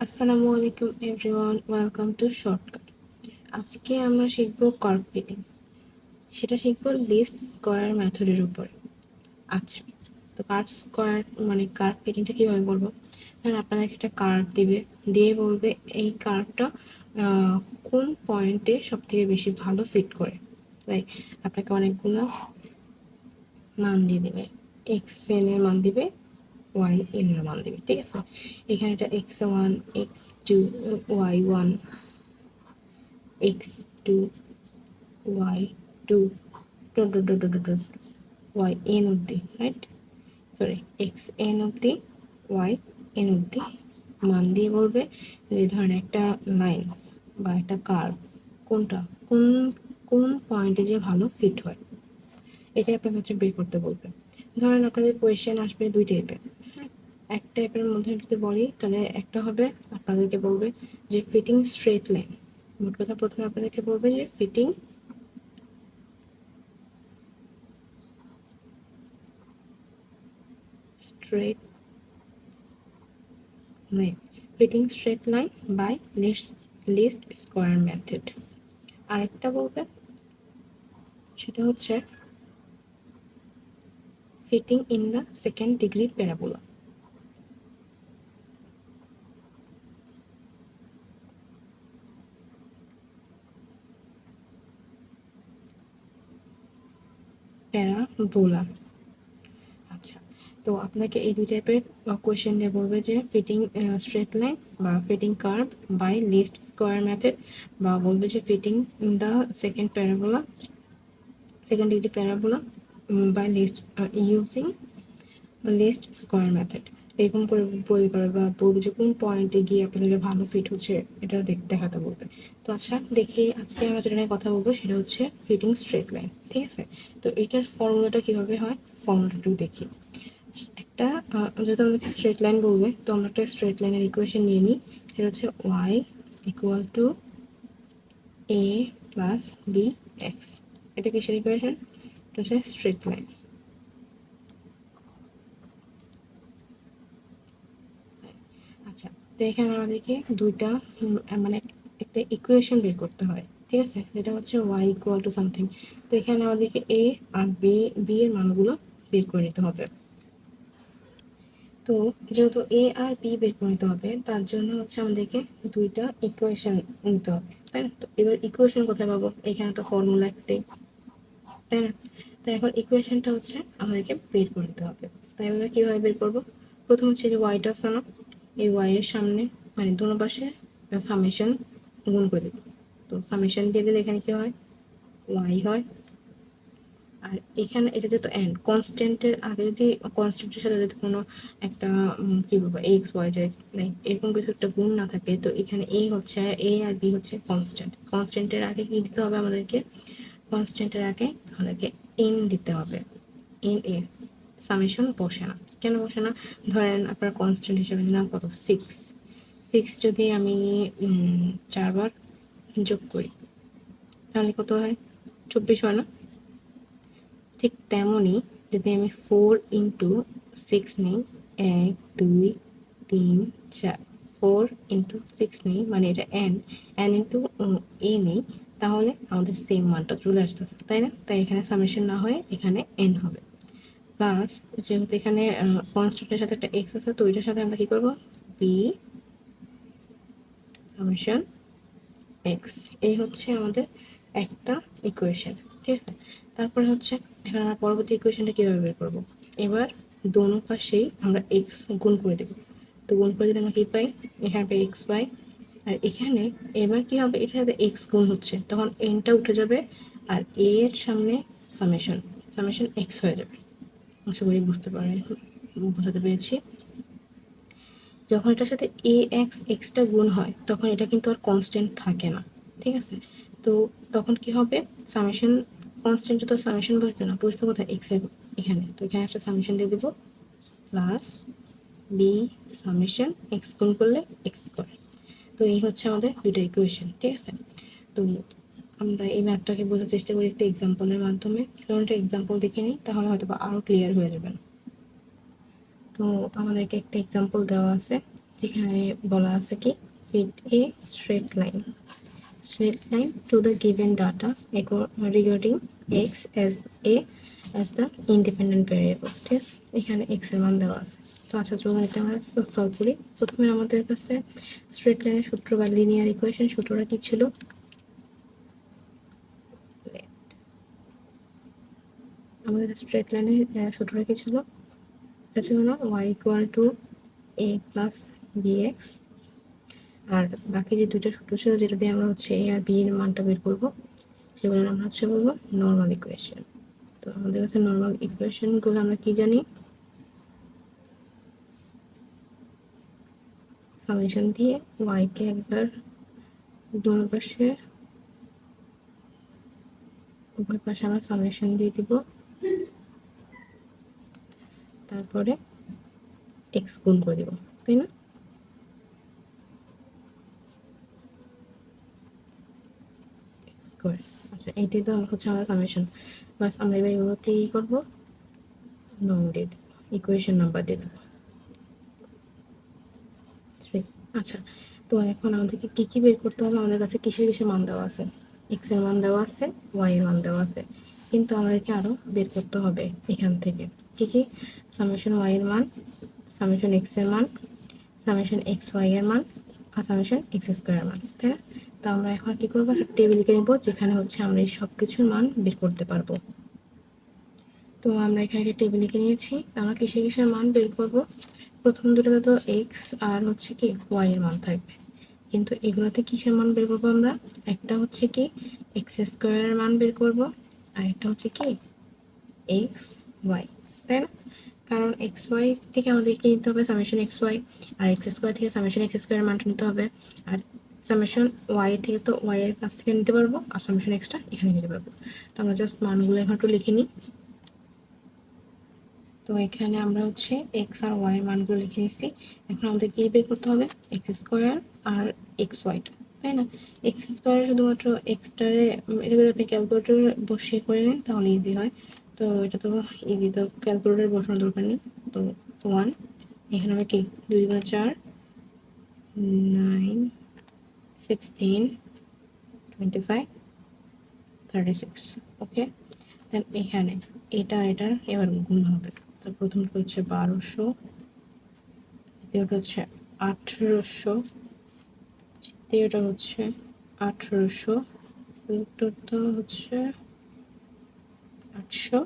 আসসালামু আলাইকুম everyone, welcome to shortcut. আজকে আমরা শিখব কার্ভ ফিটিং। সেটা শিখব লিস্ট স্কোয়ার মেথডের উপর। আচ্ছা, তো কার্ভ স্কোয়ার মানে কার্ভ ফিটিংটা কীভাবে করবো? ধরেন আপনাদেরকে একটা কার্ভ দিবে, দিয়ে বলবে এই কার্ভটা কোন পয়েন্টে সবথেকে বেশি ভালো ফিট করে। লাইক আপনাকে অনেকগুলো মান দিয়ে দেবে, এক্স এন এর মান দিবে, ওয়াই এন এর মান দিবে, ঠিক আছে? এখানে এটা x1, x2, y1, x2, y2, yn অব্দি, রাইট? সরি, xn অব্দি, yn অব্দি মান দিয়ে বলবে যে ধরেন একটা লাইন বা একটা কার্ভ কোনটা কোন কোন পয়েন্টে যে ভালো ফিট হয়, এটাই আপনাকে হচ্ছে বের করতে বলবে। ধরেন আপনাদের কোয়েশ্চেন আসবে দুই টাইপের। এক টাইপের মধ্যে যদি বলি তাহলে একটা হবে আপনাদেরকে বলবে যে ফিটিং স্ট্রেট লাইন। মোট কথা প্রথমে আপনাদেরকে বলবে যে fitting straight line, fitting straight line by least square method। আরেকটা বলবে সেটা হচ্ছে fitting in the second degree parabola। Parabola. আচ্ছা, তো আপনাকে এই দুই টাইপের কোয়েশ্চেন দিয়ে বলবে যে ফিটিং স্ট্রেট লাইন বা fitting curve by least square method, বা বলবে যে fitting in the second degree parabola by using least square method. এরকম করে বলতে পারবে বা বলবে যে কোন পয়েন্টে গিয়ে আপনাদের ভালো ফিট হচ্ছে এটা দেখাতে বলবে। তো আচ্ছা দেখি, আজকে আমরা যেটা নিয়ে কথা বলবো সেটা হচ্ছে ফিটিং স্ট্রেট লাইন, ঠিক আছে? তো এটার ফর্মুলাটা কীভাবে হয়, ফর্মুলাটা একটু দেখি। একটা যেহেতু আমাদেরকে স্ট্রেট লাইন বলবে, তো আমরা একটা স্ট্রেট লাইনের ইকুয়েশন নিয়ে নিই। সেটা হচ্ছে Y equal to A plus B X. এটা কিসের ইকুয়েশন? এটা হচ্ছে স্ট্রেট লাইন। আচ্ছা, তো এখানে আমাদেরকে দুইটা মানে একটা ইকুয়েশন বের করতে হয়, ঠিক আছে? যেটা হচ্ছে ওয়াই ইকুয়াল টু সামথিং। তো এখানে আমাদেরকে এ আর বি এর মানগুলো বের করে নিতে হবে। তো যেহেতু এ আর বি বের করে নিতে হবে, তার জন্য হচ্ছে আমাদেরকে দুইটা ইকুয়েশন নিতে হবে, তাই না? তো এবার ইকুয়েশন কোথায় পাবো? এখানে তো ফর্মুলা একটাই, তাই না? তো এখন ইকুয়েশনটা হচ্ছে আমাদেরকে বের করে নিতে হবে। তাই আমরা কীভাবে বের করবো? প্রথম হচ্ছে যে ওয়াইটা আছে না, এই ওয়াই এর সামনে মানে দুনো পাশে সামেশন গুণ করে দেবো। তো সামেশন দিয়ে দিলে এখানে কি হয়, ওয়াই হয়। আর এখানে এটা যেহেতু এন্ড কনস্ট্যান্টের আগে যদি কনস্ট্যান্টের সাথে যদি কোনো একটা কি বলবো এক্স ওয়াই জেড লাইক এরকম কিছু একটা গুণ না থাকে, তো এখানে এ হচ্ছে এ আর বি হচ্ছে কনস্ট্যান্ট। কনস্ট্যান্টের আগে কি দিতে হবে আমাদেরকে? কনস্ট্যান্টের আগে আমাদেরকে এন দিতে হবে। এন এ সামেশন বসে না, কেন বসে না? ধরেন আপনার কনস্ট্যান্ট হিসেবে দিলাম কত, সিক্স। সিক্স যদি আমি 4বার যোগ করি তাহলে কত হয়? 24 হয় না? ঠিক তেমনই যদি আমি 4 × 6 নিই, 1 2 3 4, 4 × 6 নিই, মানে এটা এন ইন্টু এ নেই, তাহলে আমাদের সেম মানটা চলে আসতেছে, তাই না? তাই এখানে সামেশন না হয়ে এখানে এন হবে। প্লাস যেহেতু এখানে কনস্ট্যান্টের সাথে একটা এক্স আছে, তো ওইটার সাথে আমরা কি করবো, বি সামেশন এক্স। এই হচ্ছে আমাদের একটা ইকুয়েশন, ঠিক আছে? তারপরে হচ্ছে এখন আমরা পরবর্তী ইকুয়েশনটা কীভাবে বের করবো? এবার দোনো পাশেই আমরা এক্স গুণ করে দেবো। তো গুণ করে দিলে আমরা কী পাই? এখানে পাই এক্স ওয়াই। আর এখানে এবার কী হবে, এটার সাথে এক্স গুণ হচ্ছে, তখন এনটা উঠে যাবে আর এ এর সামনে সামেশন সামেশন এক্স হয়ে যাবে। আশা করি বোঝাতে পেরেছি। যখন এটার সাথে এ এক্সটা গুণ হয় তখন এটা কিন্তু আর কনস্ট্যান্ট থাকে না, ঠিক আছে? তো তখন কি হবে, সামেশন কনস্ট্যান্টে তো সামেশন বসবে না, বসবে কোথায়, এক্সের এখানে। তো এখানে একটা সামেশন দিয়ে দেবো, প্লাস বি সামেশন এক্স গুণ করলে এক্স করে। তো এই হচ্ছে আমাদের দুটো ইকুয়েশন, ঠিক আছে? তো আমরা এই ম্যাথটাকে বোঝার চেষ্টা করি একটা এক্সাম্পলের মাধ্যমে। চলুন একটা এক্সাম্পল দেখে নিই, তাহলে হয়তো আরও ক্লিয়ার হয়ে যাবেন। তো আমাদেরকে একটা এক্সাম্পল দেওয়া আছে যেখানে বলা আছে কি fit a straight line to the given data regarding x as the independent variables. ঠিক আছে, এখানে x এর মান দেওয়া আছে। তো আচ্ছা চলুন এটা আমরা সলভ করি। প্রথমে আমাদের কাছে স্ট্রেট লাইনের সূত্র বা লিনিয়ার ইকুয়েশন সূত্রটা কি ছিল? আমাদের স্ট্রেট লাইনের সূত্রটা কি ছিল? এটা ছিল না y equal to a plus bx, আর বাকি যে দুইটা সূত্র ছিল যেটা দিয়ে আমরা হচ্ছে a আর b এর মানটা বের করবো সেগুলোর আমরা হচ্ছে বলবো নর্মাল ইকুয়েশন। তো আমাদের কাছে নর্মাল ইকুয়েশনগুলো আমরা কি জানি? সামেশন দিয়ে y কে একবার দুই পাশে উভয় পাশে আমরা সামেশন দিয়ে দিব, তারপরে x গুণ করে দিব, তাই না? স্কয়ার। আচ্ছা এইটাই তো হচ্ছে আমাদের সামেশন। বাস আমরা এবার এগুলোতে কি করবো? নং দিয়ে দেব, ইকুয়েশন নাম্বার দিয়ে দেবো। আচ্ছা তো এখন আমাদেরকে কি কি বের করতে হবে? আমাদের কাছে কিসের কিসের মান দেওয়া আছে? x এর মান দেওয়া আছে, y এর মান দেওয়া আছে, কিন্তু আমাদেরকে আরো বের করতে হবে এখান থেকে কি কি? সামেশন y এর মান, সামেশন x এর মান, সামেশন xy এর মান, আর সামেশন x স্কয়ার এর মান, তাই না? তো আমরা এখন কি করবো? একটা টেবিল লিখে নিব যেখানে হচ্ছে আমরা এই সব কিছুর মান বের করতে পারবো। তো আমরা এখানে একটা টেবিল লিখে নিয়েছি। তো আমরা কিসের কিসের মান বের করব? প্রথম দুটোতে তো x আর হচ্ছে কি y এর মান থাকবে, কিন্তু এগুলোতে কিসের মান বের করবো আমরা? একটা হচ্ছে কি x স্কয়ারের মান বের করব, আর একটা হচ্ছে কি x y, তাই না? কারণ x y থেকে আমাদেরকে নিতে হবে সামেশন x y, আর x স্কয়ার থেকে সামেশন x স্কয়ারের মানটা নিতে হবে, আর সামেশন y থেকে তো y এর কাছ থেকে নিতে পারবো, আর সামেশন x টা এখানে নিতে পারবো। তো আমরা জাস্ট মানগুলো এখন একটু লিখে নিই। তো এখানে আমরা হচ্ছে x আর y এর মানগুলো লিখে নিচ্ছি। এখন আমাদের কি বের করতে হবে? x স্কয়ার আর x y, তাই না? x স্কয়ারে শুধুমাত্র x টারে এটা যদি আপনি ক্যালকুলেটর বসিয়ে করে নেন তাহলে ইজি হয়। তো এটা তো ইজি, তো ক্যালকুলেটর বসানোর দরকার নেই। তো 1, এখানে আমরা কি 2 গুণ 4, 9, 16, 25, 36, ওকে। দেন এখানে এটা এবার গুণ হবে। তো প্রথমটা হচ্ছে 1200, দ্বিতীয়টা হচ্ছে 1800, তৃতীয়টা হচ্ছে 1800, চতুর্থটা হচ্ছে 800,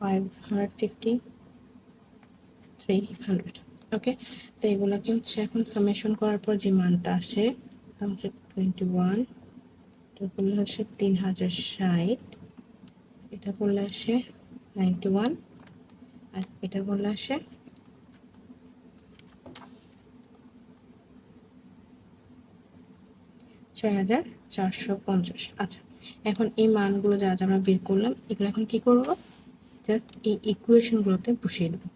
550, 300, ওকে। তো এগুলোকে হচ্ছে এখন সামেশন করার পর যে মানটা আসে তা হচ্ছে 21, এটা করলে হচ্ছে 3060, এটা করলে আসে 91, আর এটা করলে আসে 6450। আচ্ছা এখন এই মানগুলো যা যা আমরা বের করলাম এগুলো এখন কি করব? জাস্ট এই ইকুয়েশনগুলোতে বসিয়ে দেবো,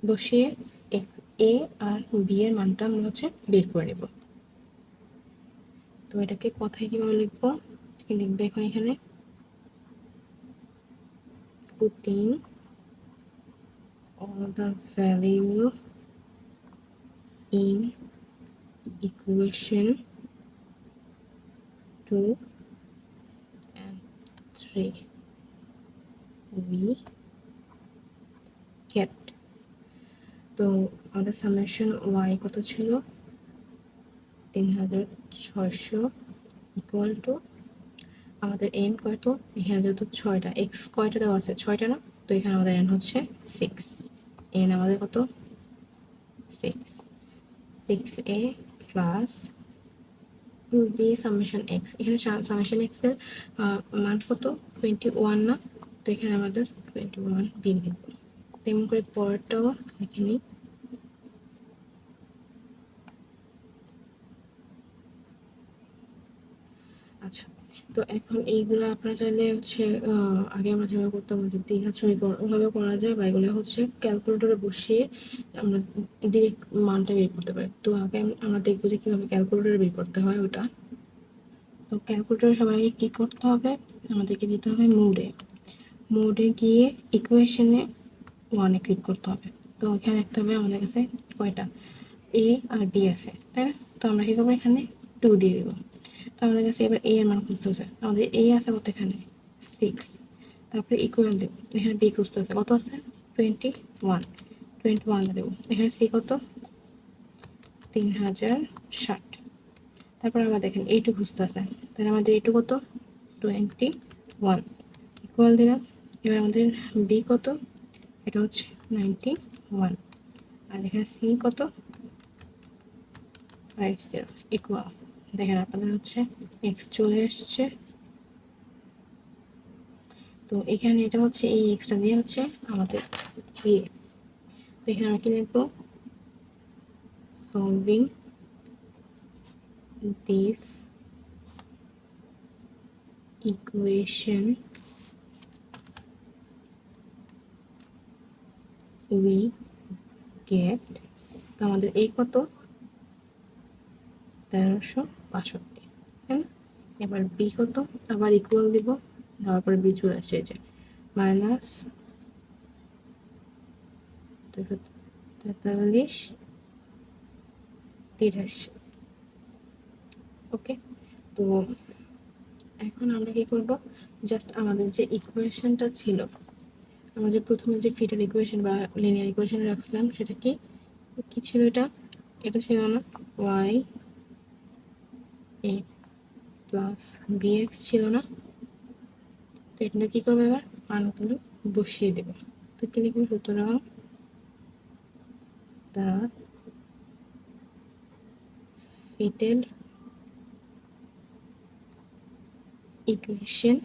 বসিয়ে এ আর বি এর মানটা আমরা হচ্ছে বের করে নেব। তো এটাকে কথায় কিভাবে লিখবো? লিখবে এখন এখানে putting all the value in equation 2 and 3 we get, তো আমাদের সামেশন y কত ছিল? 3600 ইকুয়াল টু আমাদের n কত? এখানে যেহেতু 6টা, x কয়টা দেওয়া আছে? 6টা না? তো এখানে আমাদের n হচ্ছে 6, n আমাদের কত? 6a plus b summation x। এখানে সামেশন x এর মান কত? 21 না? তো এখানে আমাদের 21 b লিখব। তেমন করে পরেরটাও লিখে নিই। আচ্ছা তো এখন এইগুলো আপনারা চাইলে হচ্ছে আগে আমরা যেভাবে করতাম যে দ্বিঘাত সমীকরণ ওভাবে করা যায়, বা এগুলো হচ্ছে ক্যালকুলেটরে বসিয়ে আমরা ডিরেক্ট মানটা বের করতে পারি। তো আগে আমরা দেখবো যে কীভাবে ক্যালকুলেটরে বের করতে হয় ওটা। তো ক্যালকুলেটরে সবার আগে কী করতে হবে? আমাদেরকে দিতে হবে মোডে গিয়ে ইকুয়েশনে 1-এ ক্লিক করতে হবে। তো এখানে দেখতে হবে আমাদের কাছে কয়টা এ আর বি আছে, তাই না? তো আমরা কি করবো, এখানে 2 দিয়ে দেবো। তো আমাদের কাছে এবার এ এর মান খুঁজতেছে, আমাদের এ আছে কত, এখানে 6। তারপরে ইকুয়াল দেবো, এখানে বি খুঁজতেছে, কত আছে 21, 21 দেবো। এখানে সি কত 3060। তারপর আবার দেখেন এইটু খুঁজতেছে, তাহলে আমাদের এইটু কত 21, ইকুয়াল দিলাম। এবার আমাদের বি কত, এটা হচ্ছে 91, আর এখানে সি কত 50, ইকুয়াল। দেখেন আপনাদের হচ্ছে এক্স চলে এসছে। তো এখানে এটা হচ্ছে এই এক্সটা দিয়ে হচ্ছে আমাদের এ। তো এখানে আমরা কি লিখবো, solving this equation we get. তো আমাদের এই কত 1362, হ্যাঁ। এবার বি কত, আবার ইকুয়াল দিব, দেওয়ার পরে বি চলে আসছে, যে মাইনাস 243, ওকে। তো এখন আমরা কি করব, জাস্ট আমাদের যে ইকুয়েশনটা ছিল, আমাদের প্রথমে যে ফিটার ইকুয়েশন বা লিনিয়ার ইকুয়েশন রাখছিলাম, সেটা কি কি ছিল, এটা ছিল না ওয়াই এ প্লাস বিএক্স ছিল না? তো এটা কি করবো, এবার মানগুলো বসিয়ে দেবো। তো কি লিখবো, সুতরাং the fitted equation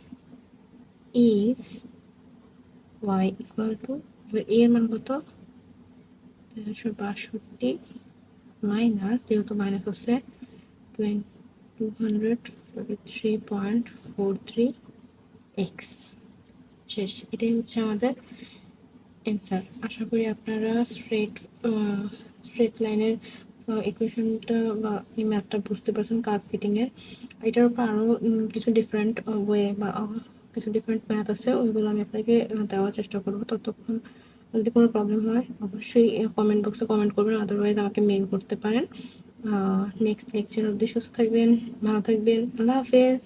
is y equal to, এবার a এর মান কত 1362 মাইনাস, যেহেতু মাইনাস হচ্ছে 243.43 এক্স। শেষ, এটাই হচ্ছে আমাদের অ্যান্সার। আশা করি আপনারা স্ট্রেট লাইনের ইকুয়েশনটা বা এই ম্যাথটা বুঝতে পারছেন, কার্ভ ফিটিংয়ের। এটার উপর আরও কিছু ডিফারেন্ট ওয়ে বা কিছু ডিফারেন্ট ম্যাথ আছে, ওইগুলো আমি আপনাকে দেওয়ার চেষ্টা করবো। ততক্ষণ যদি কোনো প্রবলেম হয় অবশ্যই কমেন্ট বক্সে কমেন্ট করবেন, আদারওয়াইজ আমাকে মেইল করতে পারেন। নেক্সট লেকচার অবধি সুস্থ থাকবেন, ভালো থাকবেন, আল্লাহ হাফেজ।